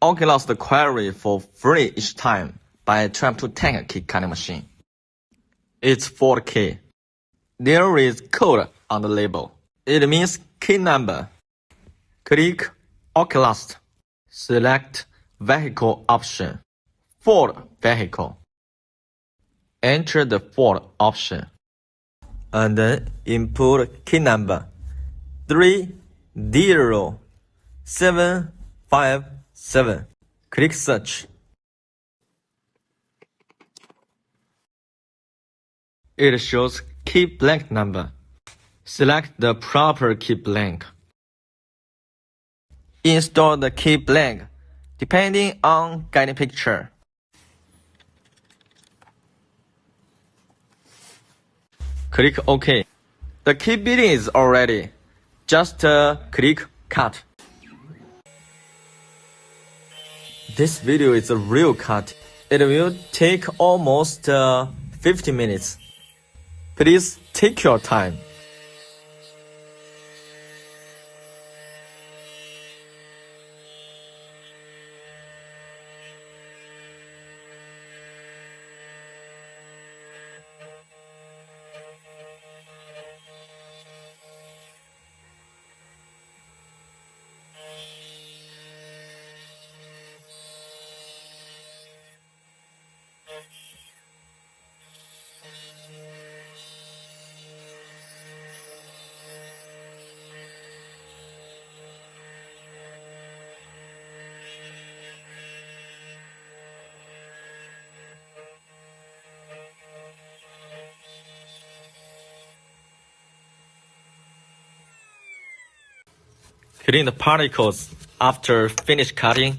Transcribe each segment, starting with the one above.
Oculus the query for free each time by trying to take key cutting machine. It's for the key. There is code on the label. It means key number. Click Oculus. Select Vehicle option. Ford vehicle. Enter the Ford option. And then input key number 30757. Click search. It shows key blank number. Select the proper key blank. Install the key blank depending on guiding picture. Click OK. The key binding is already. Just click cut. This video is a real cut. It will take almost 50 minutes. Please take your time. Clean the particles after finish cutting.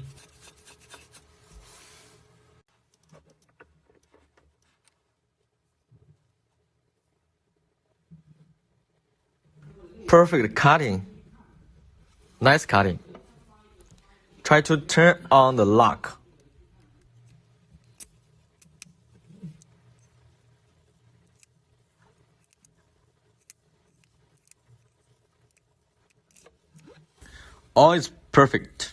Perfect cutting. Nice cutting. Try to turn on the lock. All is perfect.